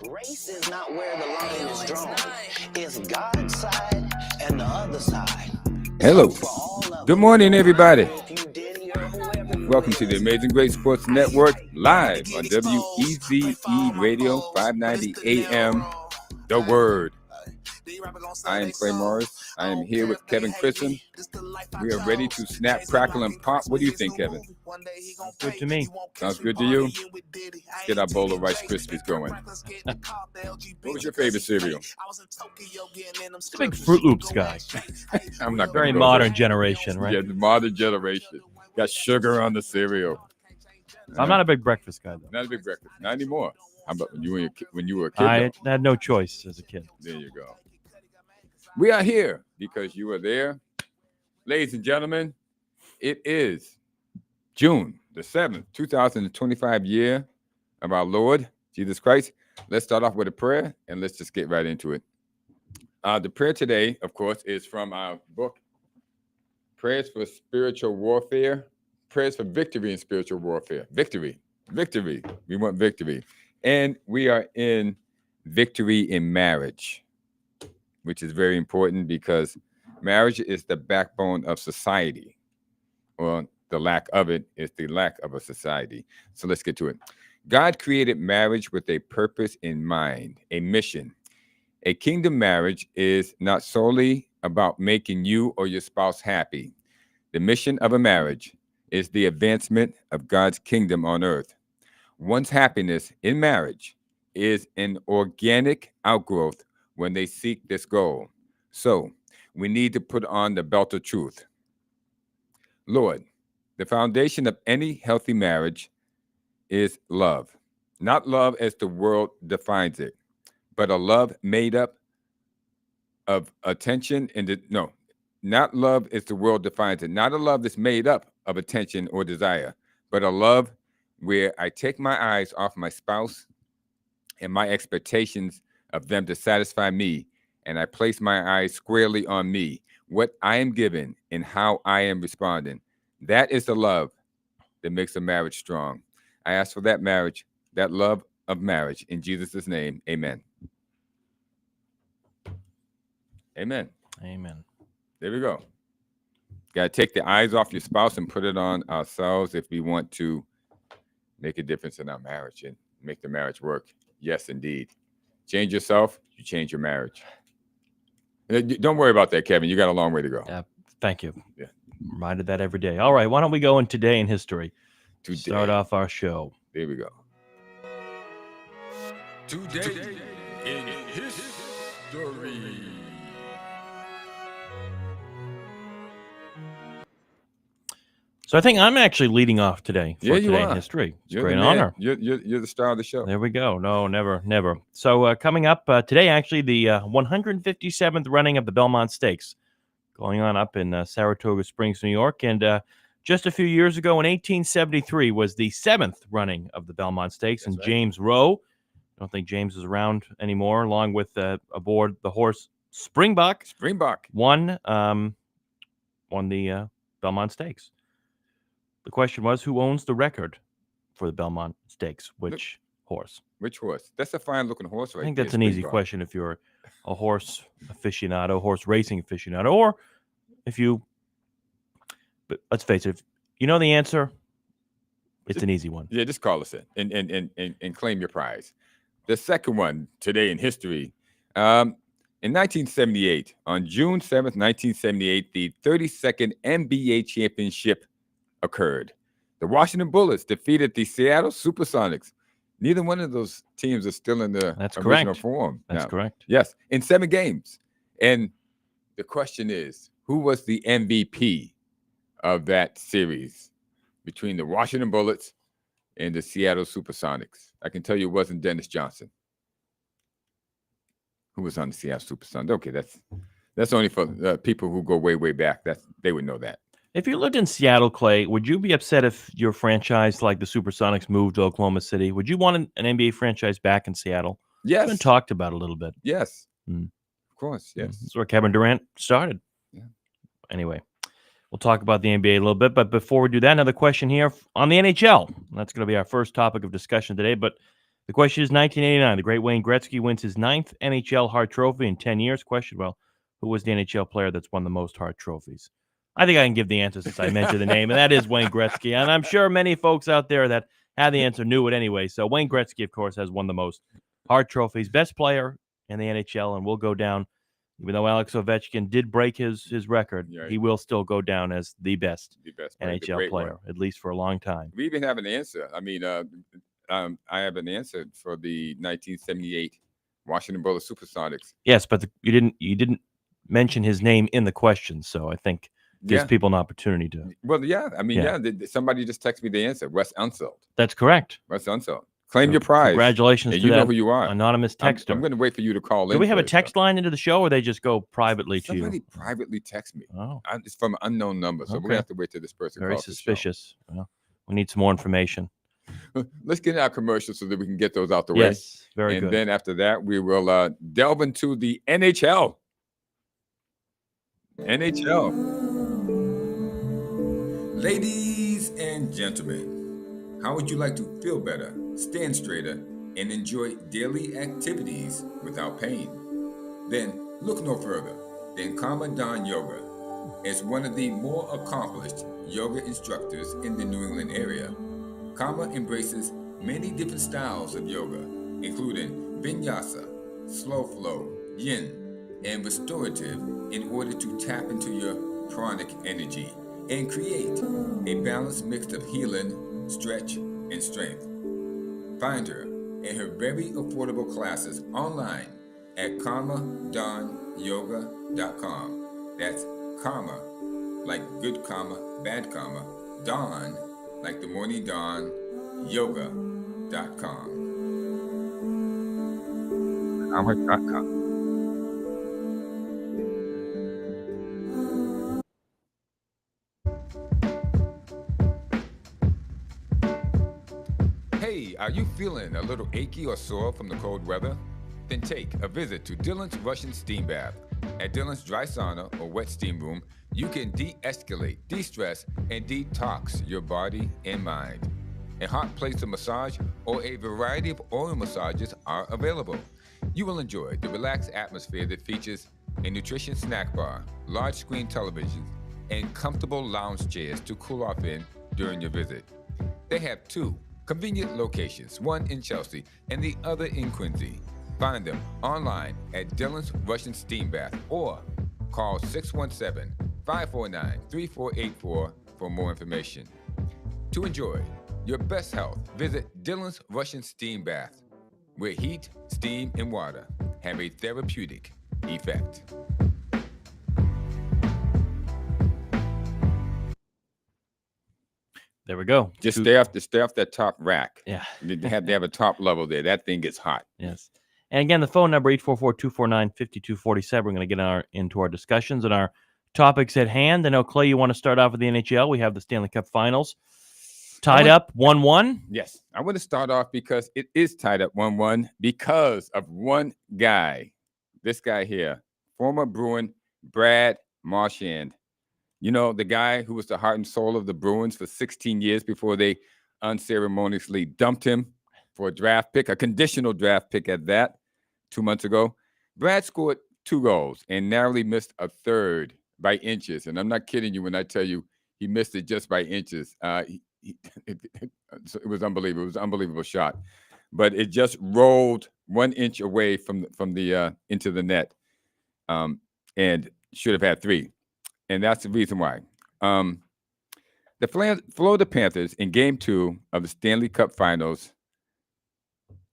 Race is not where the line is drawn. It's God's side and the other side. Hello. Good morning, everybody. Welcome to the Amazing Great Sports Network, live on WEZE Radio 590 AM, The Word. I am Clay Morris. I am here with Kevin Christian. We are ready to snap, crackle, and pop. What do you think, Kevin? Sounds good to me. Sounds good to you? Let's get our bowl of Rice Krispies going. What was your favorite cereal? It's a big Fruit Loops guy. I'm not Very modern generation, right? Yeah, the modern generation. Got sugar on the cereal. I'm not a big breakfast guy, though. Not a big breakfast. Not anymore. How about when you were a kid? I had no choice as a kid. There you go. We are here because you are there. Ladies and gentlemen, it is June the 7th, 2025 year of our Lord Jesus Christ. Let's start off with a prayer and let's just get right into it. The prayer today, of course, is from our book, Prayers for Spiritual Warfare, Prayers for Victory in Spiritual Warfare. Victory. We want victory. And we are in victory in marriage, which is very important because marriage is the backbone of society. Well, the lack of it is the lack of a society. So let's get to it. God created marriage with a purpose in mind, a mission. A kingdom marriage is not solely about making you or your spouse happy. The mission of a marriage is the advancement of God's kingdom on earth. One's happiness in marriage is an organic outgrowth when they seek this goal. So we need to put on the belt of truth. Lord, the foundation of any healthy marriage is love. Not love as the world defines it, but a love made up of attention not love as the world defines it. Not a love that's made up of attention or desire, but a love where I take my eyes off my spouse and my expectations of them to satisfy me, and I place my eyes squarely on me, what I am given and how I am responding. That is the love that makes a marriage strong. I ask for that marriage, that love of marriage, in Jesus' name, amen. Amen. Amen. There we go. Got to take the eyes off your spouse and put it on ourselves if we want to make a difference in our marriage and make the marriage work. Yes, indeed. Change yourself, you change your marriage. Don't worry about that, Kevin. You got a long way to go. Thank you. Yeah. Reminded that every day. All right, why don't we go in today in history? Today. Start off our show. There we go. Today in history. So I think I'm actually leading off today for you Today are. in History. It's You're a great the man. honor. You're the star of the show. There we go. No, never. So coming up today, actually, the 157th running of the Belmont Stakes going on up in Saratoga Springs, New York. And just a few years ago in 1873 was the 7th running of the Belmont Stakes. That's and right. James Rowe, I don't think James is around anymore, along with aboard the horse Springbok, won the Belmont Stakes. The question was, who owns the record for the Belmont Stakes? Which horse? Which horse? That's a fine-looking horse, right? I think that's an easy question if you're a horse aficionado, horse racing aficionado, or if you. But let's face it, if you know the answer, it's an easy one. Yeah, just call us in and claim your prize. The second one today in history. In 1978, on June 7th, 1978, the 32nd NBA championship occurred. The Washington Bullets defeated the Seattle Supersonics. Neither one of those teams are still in the original form. That's correct. Yes, in 7 games. And the question is, who was the MVP of that series between the Washington Bullets and the Seattle Supersonics? I can tell you it wasn't Dennis Johnson. Who was on the Seattle Supersonics? Okay, that's only for people who go way, way back. They would know that. If you lived in Seattle, Clay, would you be upset if your franchise, like the Supersonics, moved to Oklahoma City? Would you want an NBA franchise back in Seattle? Yes. It's been talked about a little bit. Yes. Of course, yes. This is where Kevin Durant started. Yeah. Anyway, we'll talk about the NBA a little bit. But before we do that, another question here on the NHL. That's going to be our first topic of discussion today. But The question is 1989. The great Wayne Gretzky wins his 9th NHL Hart Trophy in 10 years. Question, well, who was the NHL player that's won the most Hart Trophies? I think I can give the answer since I mentioned the name, and that is Wayne Gretzky. And I'm sure many folks out there that had the answer knew it anyway. So Wayne Gretzky, of course, has won the most Hart Trophies. Best player in the NHL, and will go down, even though Alex Ovechkin did break his record, he will still go down as the best NHL player, at least for a long time. We even have an answer. I mean, I have an answer for the 1978 Washington Bullets Supersonics. Yes, but you didn't mention his name in the question, so I think gives people an opportunity to. Well, yeah, I mean, somebody just texted me the answer. Wes Unseld. That's correct. Wes Unseld. Claim your prize. Congratulations to you know who you are. Anonymous texter. I'm going to wait for you to call in. Do we have a text line into the show, or they just go privately to you? Somebody privately text me. Oh. It's from an unknown number, so we're going to have to wait till this person Very calls suspicious. Well, we need some more information. Let's get our commercials so that we can get those out the way. Yes, very good. And then after that, we will delve into the NHL. Ladies and gentlemen, how would you like to feel better, stand straighter, and enjoy daily activities without pain? Then look no further than Karma Don Yoga. As one of the more accomplished yoga instructors in the New England area, Karma embraces many different styles of yoga, including vinyasa, slow flow, yin, and restorative, in order to tap into your pranic energy and create a balanced mix of healing, stretch, and strength. Find her and her very affordable classes online at karmadonyoga.com. That's karma, like good karma, bad karma, dawn, like the morning dawn, yoga.com. Karma.com. Hey, are you feeling a little achy or sore from the cold weather? Then take a visit to Dylan's Russian Steam Bath. At Dylan's Dry Sauna or Wet Steam Room, you can de-escalate, de-stress, and detox your body and mind. A hot place of massage or a variety of oil massages are available. You will enjoy the relaxed atmosphere that features a nutritious snack bar, large screen television, and comfortable lounge chairs to cool off in during your visit. They have 2 convenient locations, one in Chelsea and the other in Quincy. Find them online at Dylan's Russian Steam Bath or call 617-549-3484 for more information. To enjoy your best health, visit Dylan's Russian Steam Bath, where heat, steam, and water have a therapeutic effect. There we go. Just stay off that top rack. Yeah. They have a top level there. That thing gets hot. Yes. And again, the phone number 844-249-5247. We're going to get into our discussions and our topics at hand. I know, Clay, you want to start off with the NHL. We have the Stanley Cup Finals tied up 1-1. Yes. I want to start off because it is tied up 1-1 because of one guy. This guy here, former Bruin Brad Marchand. You know, the guy who was the heart and soul of the Bruins for 16 years before they unceremoniously dumped him for a draft pick, a conditional draft pick at that, 2 months ago. Brad scored 2 goals and narrowly missed a third by inches. And I'm not kidding you when I tell you he missed it just by inches. It was unbelievable. It was an unbelievable shot. But it just rolled 1 inch away from the into the net, and should have had 3. And that's the reason why. The Florida Panthers in Game 2 of the Stanley Cup Finals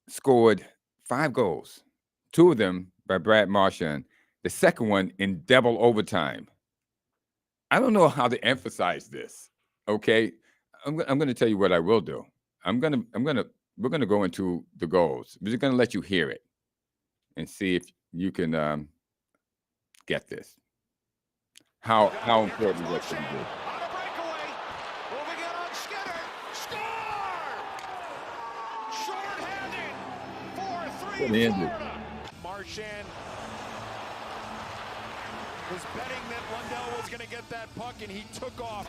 scored 5 goals, 2 of them by Brad Marchand, the second one in double overtime. I don't know how to emphasize this. Okay, I'm going to tell you what I will do. We're going to go into the goals. We're just going to let you hear it and see if you can get this. How important was it to do? On a breakaway, moving in on Skinner, score! Short-handed, 4-3 Florida. Marchand was betting that Lundell was going to get that puck, and he took off.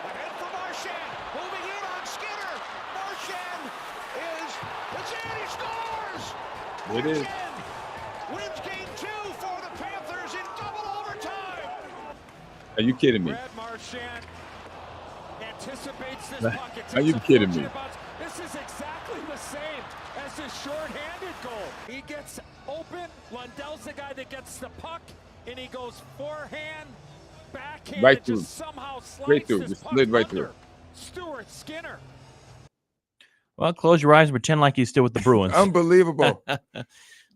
Ahead for Marchand, moving in on Skinner. Marchand is It is. Wins game 2 for the Panthers in double overtime. Are you kidding me? Brad Marchand anticipates this puck. It Are you takes a kidding me? fortunate bounce. This is exactly the same as his shorthanded goal. He gets open. Lundell's the guy that gets the puck, and he goes forehand, backhand, Right and through. just somehow Straight slides through. this Just puck slid right under through. Stuart Skinner. Well, close your eyes and pretend like he's still with the Bruins. Unbelievable. So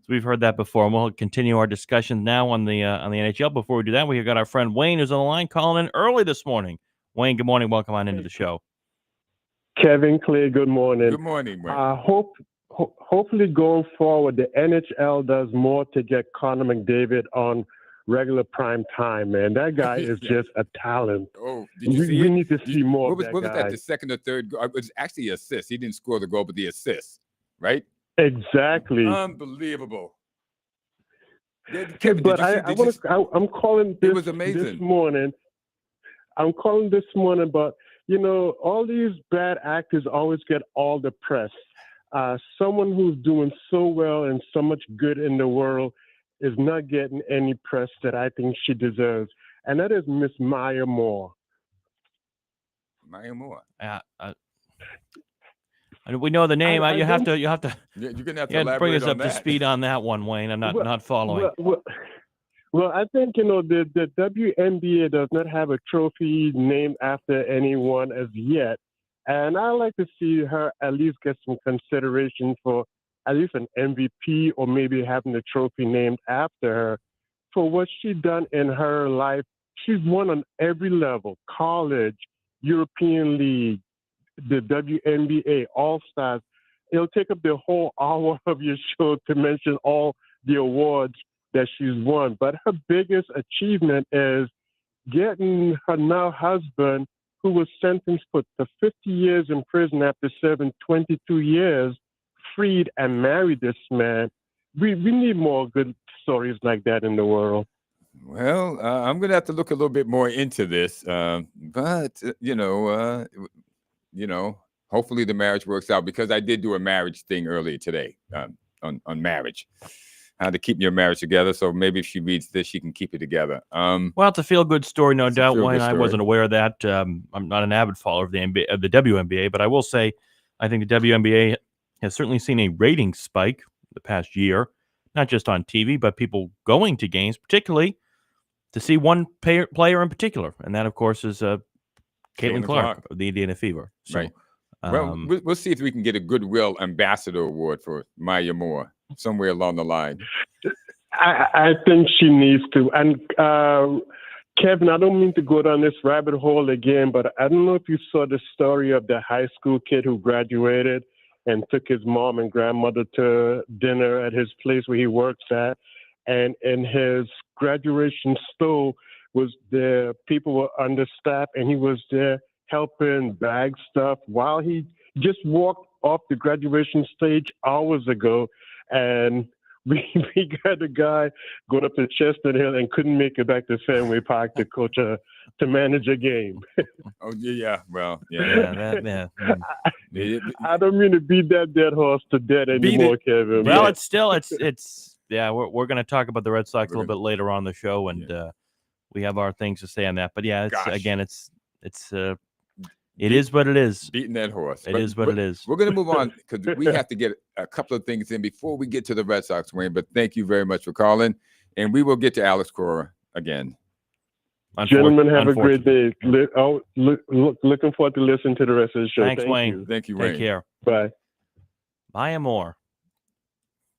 we've heard that before, and we'll continue our discussion now on the NHL. Before we do that, we've got our friend Wayne, who's on the line, calling in early this morning. Wayne, good morning. Welcome on into the show. Kevin, Clay, good morning. Good morning, Wayne. Hopefully going forward, the NHL does more to get Connor McDavid on regular prime time, man. That guy is just a talent. Oh, did you see We it? need to see more of that What was guy. that, the second or third goal? It was actually an assist. He didn't score the goal, but the assist, right? Exactly. Unbelievable. Yeah, Kevin, But did you see, I'm calling this, it was amazing. this morning. I'm calling this morning, but, you know, all these bad actors always get all the press. Someone who's doing so well and so much good in the world is not getting any press that I think she deserves, and that is Miss Maya Moore. Maya Moore. We know the name. I You have don't- to. You're gonna have to You have to bring elaborate us on up to that. speed on that one, Wayne. I'm not following. Well, I think, you know, the WNBA does not have a trophy named after anyone as yet. And I like to see her at least get some consideration for at least an MVP or maybe having the trophy named after her for what she's done in her life. She's won on every level: college, European League, the WNBA, All-Stars. It'll take up the whole hour of your show to mention all the awards that she's won. But her biggest achievement is getting her now husband, who was sentenced to 50 years in prison after serving 22 years, freed and married this man. We need more good stories like that in the world. Well, I'm going to have to look a little bit more into this, but hopefully the marriage works out, because I did do a marriage thing earlier today on marriage, how to keep your marriage together. So maybe if she reads this, she can keep it together. Well, it's a feel-good story, no It's a doubt. feel-good Wayne, I story. wasn't aware of that. I'm not an avid follower of the WNBA, but I will say I think the WNBA has certainly seen a rating spike the past year, not just on TV, but people going to games, particularly to see one player in particular, and that, of course, is Caitlin Clark of the Indiana Fever. So, Right. Well, we'll see if we can get a Goodwill Ambassador Award for Maya Moore somewhere along the line. I think she needs to. And Kevin, I don't mean to go down this rabbit hole again, but I don't know if you saw the story of the high school kid who graduated and took his mom and grandmother to dinner at his place where he works at. And in his graduation stove was there, people were understaffed, and he was there helping bag stuff while he just walked off the graduation stage hours ago. And we got a guy going up to Chestnut Hill and couldn't make it back to Fenway Park to coach to manage a game. Oh yeah, well, yeah. I don't mean to beat that dead horse to death anymore, Kevin. Well, but it's still we're going to talk about the Red Sox a little bit later on the show, and we have our things to say on that. But yeah, it is what it is. Beating that horse. It is what it is. We're going to move on because we have to get a couple of things in before we get to the Red Sox, Wayne. But thank you very much for calling, and we will get to Alex Cora again. Gentlemen, have a great day. Looking forward to listening to the rest of the show. Thanks, Wayne. Thank you, Wayne. Take care. Bye. Maya Moore.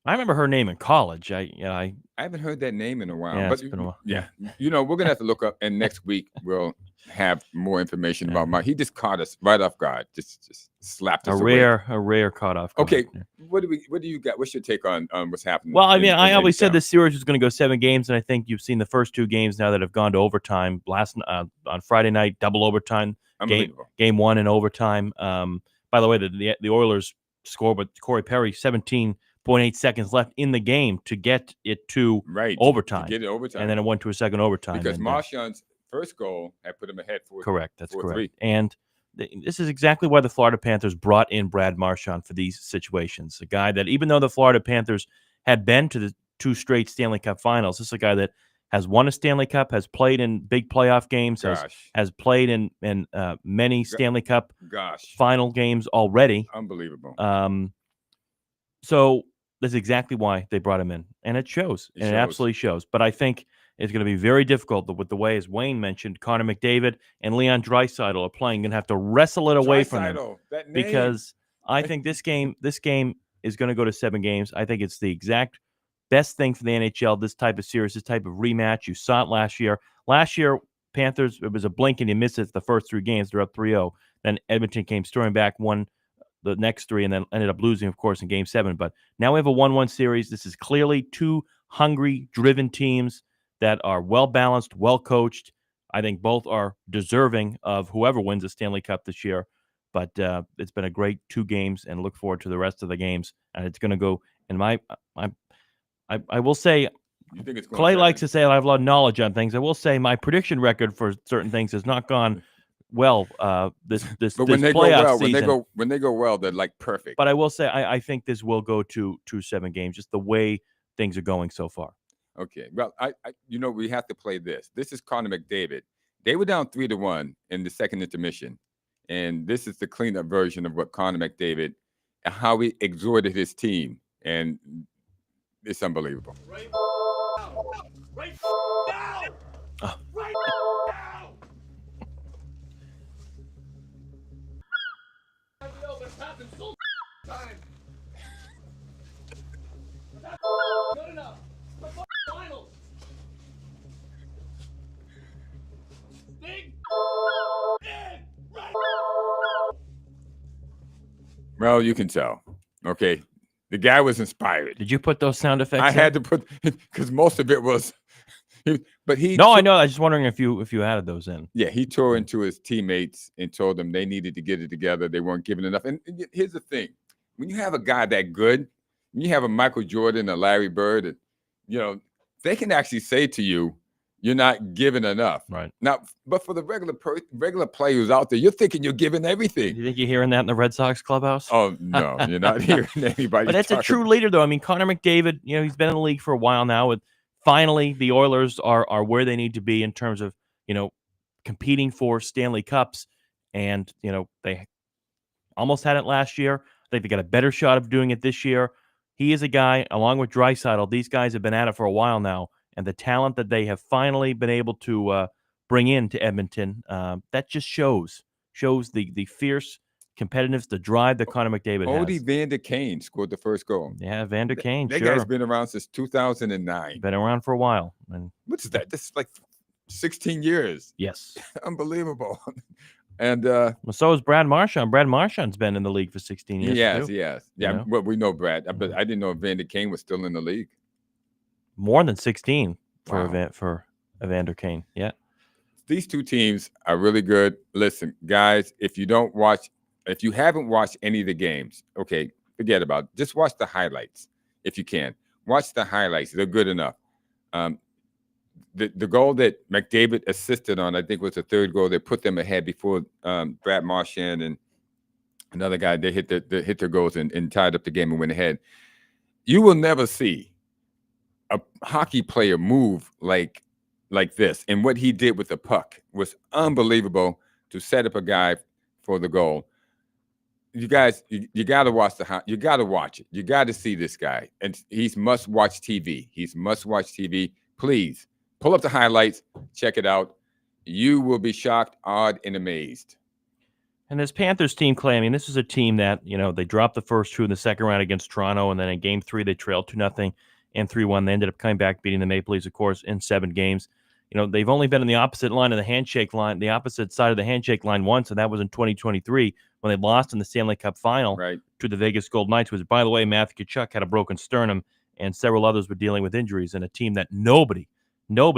I remember her name in college. I haven't heard that name in a while. Yeah, but it's been a while. Yeah, we're gonna have to look up, and next week we'll have more information about Maya. He just caught us right off guard. Just slapped us away. A rare caught off guard. Okay, what do you got? What's your take on what's happening? Well, I mean, I always said this series was going to go 7 games, and I think you've seen the first 2 games now that have gone to overtime. On Friday night, double overtime. Game 1 in overtime. By the way, the Oilers scored with Corey Perry 17.8 seconds left in the game to get it to overtime. To get it overtime. And then it went to a second overtime. Because Marchand's first goal had put him ahead 4-3. Correct. That's correct. And this is exactly why the Florida Panthers brought in Brad Marchand for these situations. A guy that, even though the Florida Panthers had been to the 2 straight Stanley Cup Finals. This is a guy that has won a Stanley Cup, has played in big playoff games, has played in many Stanley Cup final games already. Unbelievable. So that's exactly why they brought him in, and it shows. It absolutely shows. But I think it's going to be very difficult with the way, as Wayne mentioned, Connor McDavid and Leon Draisaitl are playing. Going to have to wrestle it away from him because I think this game is going to go to 7 games. I think it's the exact best thing for the NHL. This type of series, this type of rematch. You saw it last year. Last year, Panthers, it was a blink and you miss it the first 3 games. They're up 3-0. Then Edmonton came storming back, won the next 3, and then ended up losing, of course, in Game 7. But now we have a 1-1 series. This is clearly 2 hungry, driven teams that are well-balanced, well-coached. I think both are deserving of whoever wins the Stanley Cup this year. But it's been a great 2 games, and look forward to the rest of the games. And it's going to go, and I will say, you think it's going Clay likes to say I have a lot of knowledge on things. I will say my prediction record for certain things has not gone well this but when they playoff go well, season. when they go well, they're like perfect. But I will say I think this will go to 7 games, just the way things are going so far. Okay. Well, I we have to play this. This is Connor McDavid. They were down 3-1 in the second intermission. And this is the cleanup version of what Connor McDavid, how he exhorted his team. And it's unbelievable. Right now. Right now. Oh. Right now. I know this happened so time. That's good enough. For finals. Big in right. Well, you can tell. Okay. The guy was inspired. Did you put those sound effects I in? had to put, because most of it was, but he. No, I know. I was just wondering if you added those in. Yeah, he tore into his teammates and told them they needed to get it together. They weren't giving enough. And here's the thing. When you have a guy that good, when you have a Michael Jordan, a Larry Bird, and, they can actually say to you, you're not giving enough. Right. Now, but for the regular player who's out there, you're thinking you're giving everything. You think you're hearing that in the Red Sox clubhouse? Oh, no, you're not hearing anybody. But that's a true leader, though. I mean, Connor McDavid, he's been in the league for a while now. With finally, the Oilers are where they need to be in terms of, competing for Stanley Cups. And, they almost had it last year. I think they got a better shot of doing it this year. He is a guy, along with Draisaitl, these guys have been at it for a while now. And the talent that they have finally been able to bring into Edmonton, that just shows the fierce competitiveness, the drive that Connor McDavid Odie has. Vander Kane scored the first goal. Yeah, Vander Kane, that sure. guy's been around since 2009. Been around for a while. And what's that? This is like 16 years. Yes. Unbelievable. And well, so is Brad Marchand. Brad Marchand's been in the league for 16 years. Yes, too, yeah. Well, we know Brad, but I didn't know Vander Kane was still in the league. More than 16 for Wow. Evander Kane. Yeah. These 2 teams are really good. Listen, guys, if you haven't watched any of the games, okay, forget about it. Just watch the highlights if you can. Watch the highlights. They're good enough. The goal that McDavid assisted on, I think, was the 3rd goal that put them ahead before Brad Marchand and another guy, they hit their goals and tied up the game and went ahead. You will never see a hockey player move like this. And what he did with the puck was unbelievable to set up a guy for the goal. You guys, you got to watch you got to watch it. You got to see this guy. And he's must-watch TV. He's must-watch TV. Please, pull up the highlights. Check it out. You will be shocked, awed, and amazed. And this Panthers team, Clay, I mean, this is a team that, they dropped the first 2 in the second round against Toronto, and then in Game 3, they trailed 2-0 and 3-1. They ended up coming back, beating the Maple Leafs, of course, in 7 games. They've only been on the opposite line of the handshake line, the opposite side of the handshake line once, and that was in 2023 when they lost in the Stanley Cup final to the Vegas Golden Knights, which, by the way, Matthew Tkachuk had a broken sternum, and several others were dealing with injuries, and a team that nobody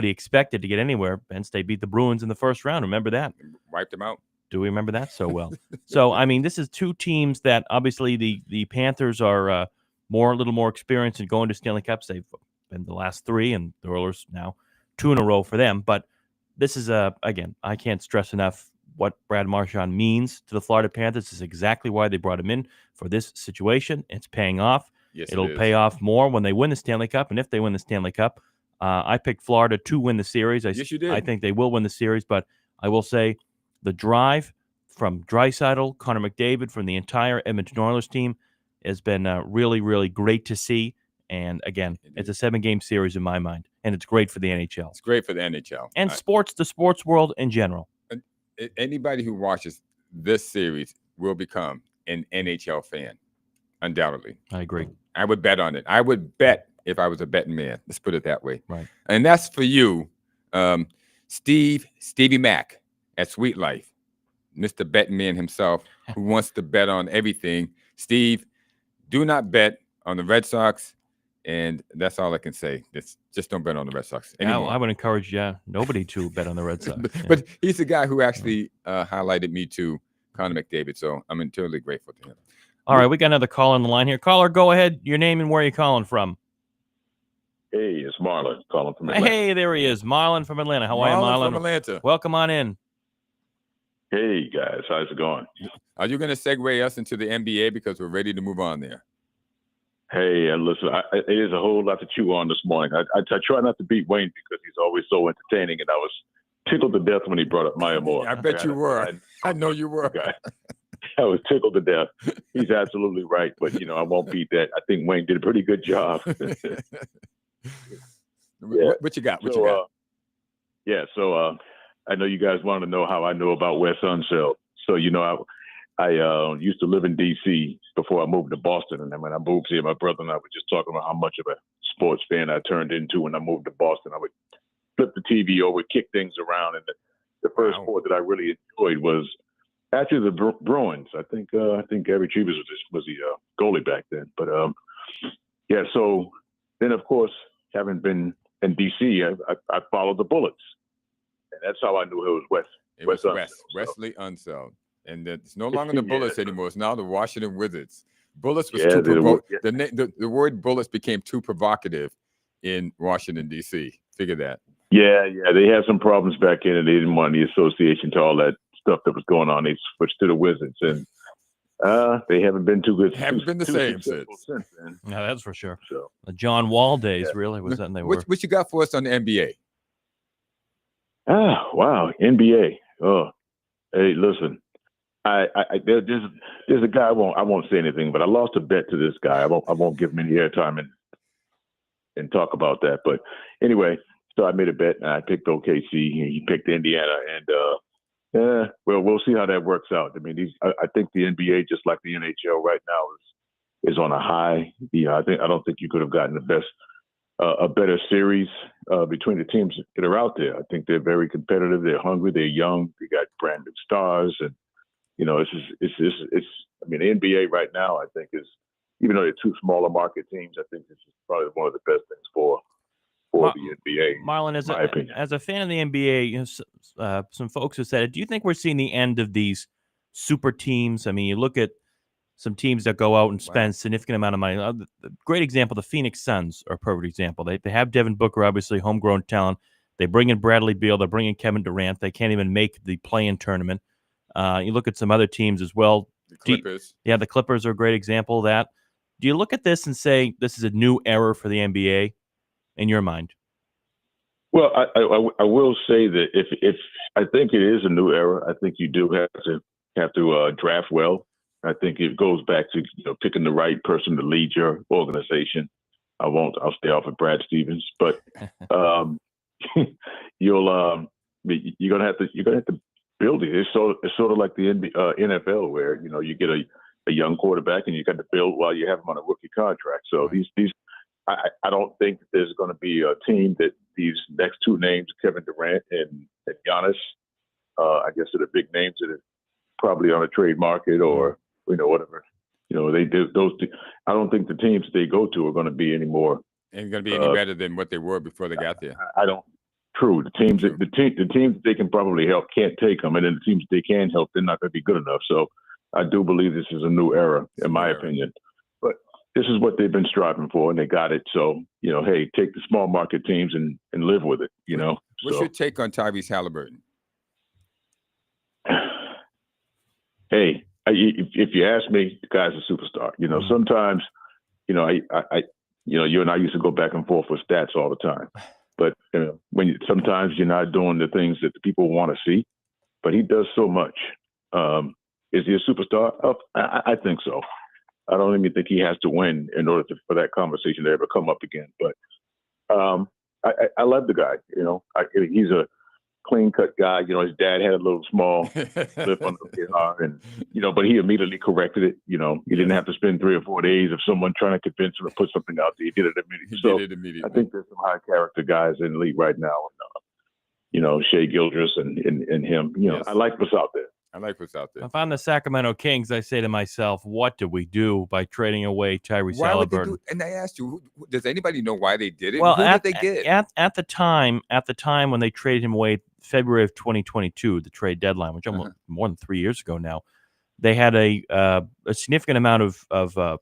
expected to get anywhere. Penn State beat the Bruins in the first round. Remember that? Wiped them out. Do we remember that so well? So, I mean, this is 2 teams that obviously the Panthers are a little more experienced in going to Stanley Cups. They've been the last 3, and the Oilers now 2 in a row for them. But this is, again, I can't stress enough what Brad Marchand means to the Florida Panthers. This is exactly why they brought him in for this situation. It's paying off. Yes, It'll it is. pay off more when they win the Stanley Cup, and if they win the Stanley Cup. I picked Florida to win the series. Yes, you did. I think they will win the series, but I will say the drive from Draisaitl, Connor McDavid, from the entire Edmonton Oilers team has been really, really great to see. And again, it's a 7-game series in my mind, and it's great for the NHL. It's great for the NHL. And sports, the sports world in general. Anybody who watches this series will become an NHL fan, undoubtedly. I agree. I would bet on it. I would bet if I was a betting man. Let's put it that way. Right. And that's for you, Stevie Mack at Sweet Life, Mr. Betting Man himself, who wants to bet on everything. Steve, do not bet on the Red Sox. And that's all I can say. Just don't bet on the Red Sox anymore. I would encourage nobody to bet on the Red Sox. but he's the guy who actually highlighted me to Connor McDavid, so I'm entirely grateful to him. All right, we got another caller on the line here. Caller, go ahead. Your name and where you're calling from. Hey, it's Marlon calling from Atlanta. Hey, there he is. Marlon from Atlanta. How are you, Marlon Marlon? from Atlanta. Welcome on in. Hey, guys. How's it going? Are you going to segue us into the NBA because we're ready to move on there? Hey, and listen, it is a whole lot to chew on this morning. I try not to beat Wayne because he's always so entertaining, and I was tickled to death when he brought up Maya Moore. I bet you were. I know you were. I was tickled to death. He's absolutely right, but, I won't beat that. I think Wayne did a pretty good job. What you got? So I know you guys wanted to know how I know about Wes Unseld. So, I used to live in D.C. before I moved to Boston. And then when I moved here, my brother and I were just talking about how much of a sports fan I turned into when I moved to Boston. I would flip the TV over, kick things around. And the first sport that I really enjoyed was actually the Bruins. I think Gary Chivas was the goalie back then. But, so then, of course, having been in D.C., I followed the Bullets. And that's how I knew it was Wes. It was Wesley Unseld. And it's no longer the Bullets anymore. It's now the Washington Wizards. Bullets was too provocative. The word Bullets became too provocative in Washington, D.C. Figure that. Yeah. They had some problems back in, and they didn't want the association to all that stuff that was going on. They switched to the Wizards, and they haven't been too good. Haven't been the same since then. No, that's for sure. So the John Wall days really was that they were. What you got for us on the NBA? Wow, NBA. Oh, hey, listen. There's a guy I won't say anything, but I lost a bet to this guy. I won't give him any airtime and talk about that. But anyway, so I made a bet and I picked OKC and he picked Indiana, and well, we'll see how that works out. I mean, I think the NBA, just like the NHL right now, is on a high. I don't think you could have gotten a better series between the teams that are out there. I think they're very competitive. They're hungry. They're young. They got brand new stars, and the NBA right now, I think, is, even though they're two smaller market teams, I think this is probably one of the best things for the NBA. Marlon, as a fan of the NBA, some folks have said it. Do you think we're seeing the end of these super teams? I mean, you look at some teams that go out and spend significant amount of money. Great example, the Phoenix Suns are a perfect example. They have Devin Booker, obviously homegrown talent. They bring in Bradley Beal. They bring in Kevin Durant. They can't even make the play-in tournament. You look at some other teams as well. The Clippers. The Clippers are a great example of that. Do you look at this and say this is a new era for the NBA in your mind? Well, I will say that if I think it is a new era, I think you do have to draft well. I think it goes back to picking the right person to lead your organization. I'll stay off of Brad Stevens, but you're gonna have to build it. It's sort of like the NFL, where you get a young quarterback and you got to build while you have him on a rookie contract. So I don't think that there's going to be a team that these next two names, Kevin Durant and Giannis, I guess are the big names that are probably on a trade market or whatever. They do those. I don't think the teams they go to are going to be any more. Ain't going to be any better than what they were before they got there. I don't. True. The teams that they can probably help can't take them, and then the teams they can help, they're not going to be good enough. So I do believe this is a new era, in my opinion. But this is what they've been striving for, and they got it. So hey, take the small market teams and live with it. What's your take on Tyrese Halliburton? Hey, if you ask me, the guy's a superstar. Sometimes you and I used to go back and forth with stats all the time. But sometimes you're not doing the things that the people want to see, but he does so much. Is he a superstar? I think so. I don't even think he has to win in order for that conversation to ever come up again. But I love the guy. He's a clean-cut guy. His dad had a little small slip on the guitar, and but he immediately corrected it. He didn't have to spend 3 or 4 days of someone trying to convince him to put something out there. He did it immediately. I think there's some high-character guys in the league right now. Shea Gildress and him. Yes. I like what's out there. If I'm the Sacramento Kings, I say to myself, what did we do by trading away Tyrese Halliburton? And I asked you, does anybody know why they did it? Well, Who did they get? At the time when they traded him away, February of 2022, the trade deadline, which almost more than 3 years ago now, they had a significant amount of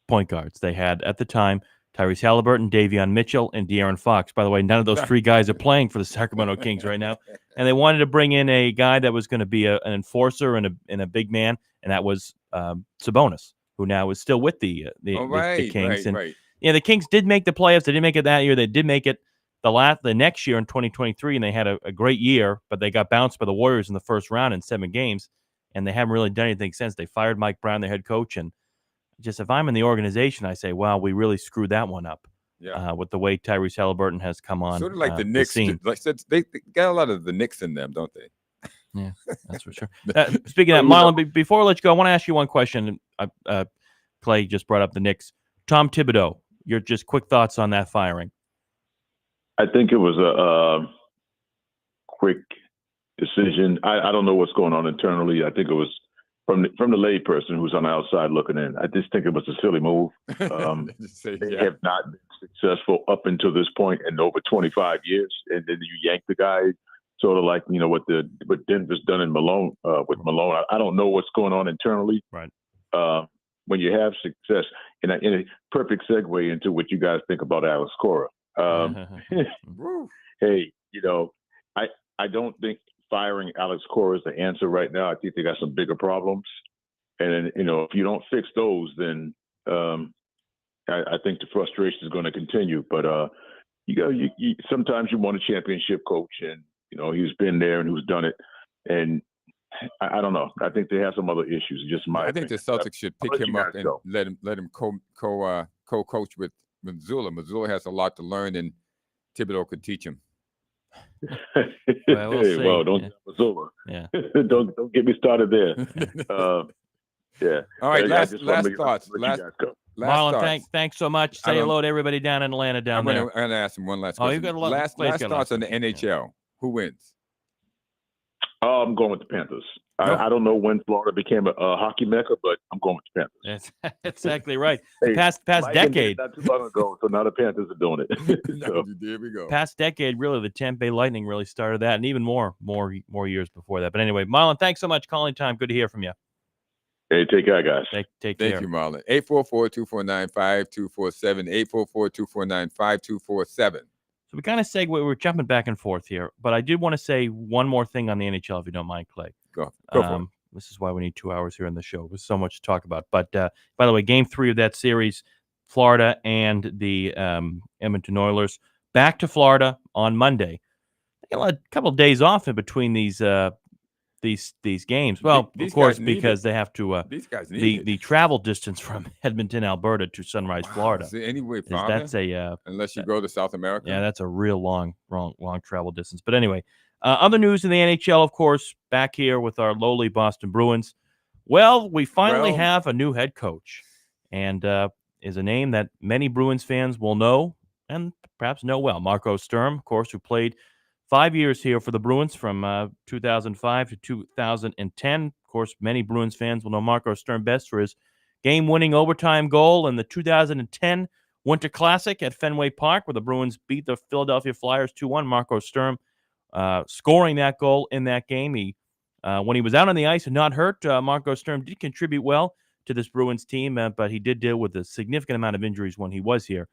point guards. They had at the time Tyrese Halliburton, Davion Mitchell, and De'Aaron Fox. By the way, none of those 3 guys are playing for the Sacramento Kings right now. And they wanted to bring in a guy that was going to be an enforcer and a big man, and that was Sabonis, who now is still with the Kings. The Kings did make the playoffs. They didn't make it that year. They did make it the next year in 2023, and they had a great year, but they got bounced by the Warriors in the first round in 7 games, and they haven't really done anything since. They fired Mike Brown, their head coach, and just if I'm in the organization, I say, wow, we really screwed that one up. With the way Tyrese Halliburton has come on. Sort of like the Knicks. They got a lot of the Knicks in them, don't they? Yeah, that's for sure. Speaking of that, Marlon, before I let you go, I want to ask you one question. Clay just brought up the Knicks. Tom Thibodeau, your just quick thoughts on that firing. I think it was a quick decision. I don't know what's going on internally. I think it was from the lay person who's on the outside looking in. I just think it was a silly move. They have not been successful up until this point in over 25 years, and then you yank the guy, sort of like what Denver's done in Malone with Malone. I don't know what's going on internally. Right. When you have success, and a perfect segue into what you guys think about Alex Cora. Hey, I don't think firing Alex Cora is the answer right now. I think they got some bigger problems, and if you don't fix those, then I think the frustration is going to continue. But sometimes you want a championship coach, and he's been there and who's done it, and I don't know. I think they have some other issues. Just my opinion. The Celtics should pick him up and let him co-coach with Missoula. Missoula has a lot to learn, and Thibodeau could teach him. Well, don't Missoula. Yeah. don't get me started there. Yeah. All right. Last thoughts. Marlon, thanks so much. Say hello to everybody down in Atlanta there. I'm going to ask him one last question. You've got a lot. Last thoughts on the NHL. Who wins? I'm going with the Panthers. I don't know when Florida became a hockey mecca, but I'm going with the Panthers. That's exactly right. Past decade. Not too long ago, so now the Panthers are doing it. So. There we go. Past decade, really, the Tampa Bay Lightning really started that, and even more years before that. But anyway, Marlon, thanks so much. Calling time. Good to hear from you. Hey, take care, guys. Take care. Thank you, Marlon. 844-249-5247. 844-249-5247. So we kind of segue. We're jumping back and forth here, but I did want to say one more thing on the NHL, if you don't mind, Clay. Go for it. This is why we need 2 hours here in the show. There's so much to talk about. But by the way, Game 3 of that series, Florida and the Edmonton Oilers, back to Florida on Monday. A couple of days off in between these games. Well, of course, because they have to. These guys need the travel distance from Edmonton, Alberta, to Sunrise, Florida. Is it anyway, that's unless you go to South America. Yeah, that's a real long travel distance. But anyway, other news in the NHL, of course, back here with our lowly Boston Bruins. Well, we finally have a new head coach, and is a name that many Bruins fans will know and perhaps know well. Marco Sturm, of course, who played 5 years here for the Bruins from 2005 to 2010. Of course, many Bruins fans will know Marco Sturm best for his game-winning overtime goal in the 2010 Winter Classic at Fenway Park, where the Bruins beat the Philadelphia Flyers 2-1. Marco Sturm scoring that goal in that game. When he was out on the ice and not hurt, Marco Sturm did contribute well to this Bruins team, but he did deal with a significant amount of injuries when he was here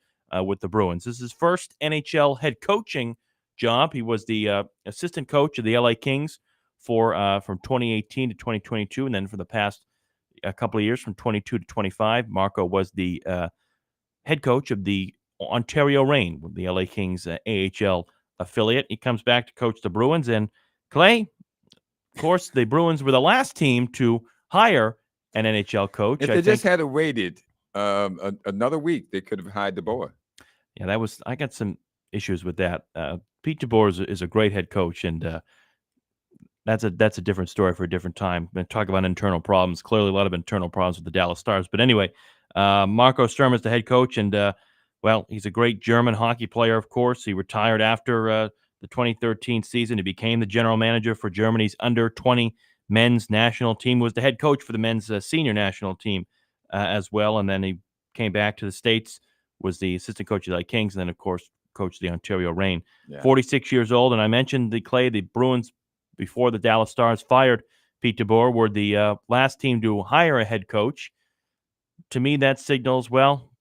with the Bruins. This is his first NHL head coaching job. He was the assistant coach of the LA Kings for from 2018 to 2022, and then for the past couple of years from 22 to 25, Marco was the head coach of the Ontario Reign, with the LA Kings AHL affiliate. He comes back to coach the Bruins. And Clay, of course, the Bruins were the last team to hire an NHL coach. If they just had waited another week, they could have hired DeBoer. Yeah, I got some issues with that. Pete DeBoer is a great head coach, and that's a different story for a different time. And talk about internal problems. Clearly, a lot of internal problems with the Dallas Stars. But anyway, Marco Sturm is the head coach, and well, he's a great German hockey player. Of course, he retired after the 2013 season. He became the general manager for Germany's under-20 men's national team. Was the head coach for the men's senior national team as well, and then he came back to the States. Was the assistant coach of the Kings, and then of course coached the Ontario Reign. Yeah. 46 years old, and I mentioned the Bruins, before the Dallas Stars fired Pete DeBoer, were the last team to hire a head coach. To me, that signals, well,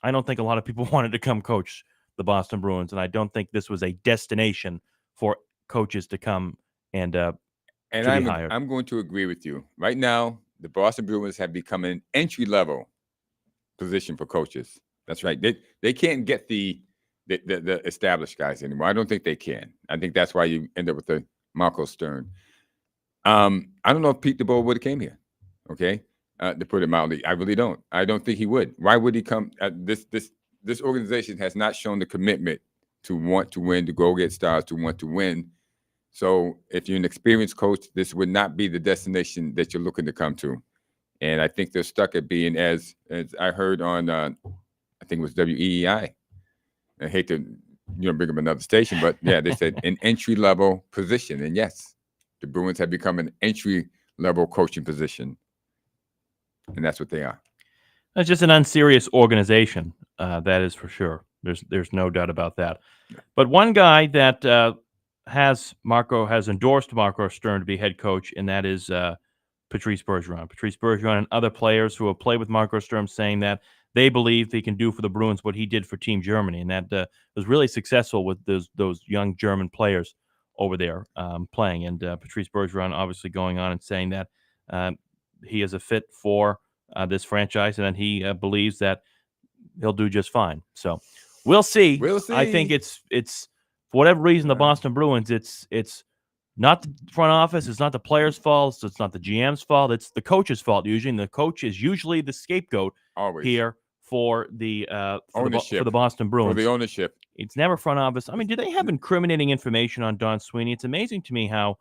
I don't think a lot of people wanted to come coach the Boston Bruins, and I don't think this was a destination for coaches to come and be hired. I'm going to agree with you. Right now, the Boston Bruins have become an entry-level position for coaches. That's right. They can't get the established guys anymore. I don't think they can. I think that's why you end up with the Marco Sturm. I don't know if Pete DeBoer would have came here. Okay, to put it mildly, I really don't. I don't think he would. Why would he come? This organization has not shown the commitment to want to win, to go get stars, to want to win. So if you're an experienced coach, this would not be the destination that you're looking to come to. And I think they're stuck at being, as I heard on, I think it was WEEI. I hate to bring up another station, but yeah, they said an entry-level position. And yes, the Bruins have become an entry-level coaching position. And that's what they are. It's just an unserious organization. That is for sure. There's no doubt about that. But one guy that has endorsed Marco Sturm to be head coach, and that is Patrice Bergeron. Patrice Bergeron and other players who have played with Marco Sturm saying that they believe he can do for the Bruins what he did for Team Germany, and that was really successful with those young German players over there playing. And Patrice Bergeron obviously going on and saying that he is a fit for this franchise, and that he believes that he'll do just fine. So we'll see. I think it's for whatever reason, the Boston Bruins, it's not the front office, it's not the players' fault, it's not the GM's fault, it's the coach's fault usually, and the coach is usually the scapegoat here for the for the Boston Bruins. For the ownership. It's never front office. I mean, do they have incriminating information on Don Sweeney? It's amazing to me how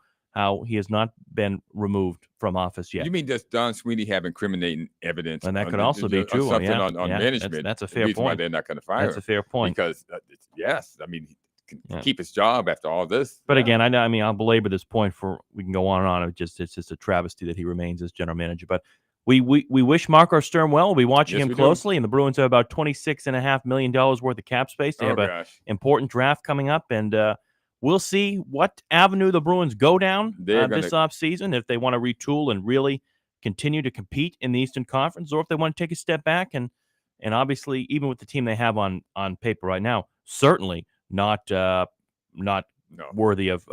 he has not been removed from office yet. You mean, does Don Sweeney have incriminating evidence? And that could also be true. Something on management. That's a fair point. Why they're not going to fire him. That's a fair point. Because, yes, I mean, he can keep his job after all this. But again, I mean, I'll belabor this point we can go on and on. It's just a travesty that he remains as general manager. But we wish Marco Sturm well. We'll be watching him closely. And the Bruins have about $26.5 million worth of cap space. They have an important draft coming up. And we'll see what avenue the Bruins go down this offseason, if they want to retool and really continue to compete in the Eastern Conference, or if they want to take a step back and obviously, even with the team they have on paper right now, certainly not worthy of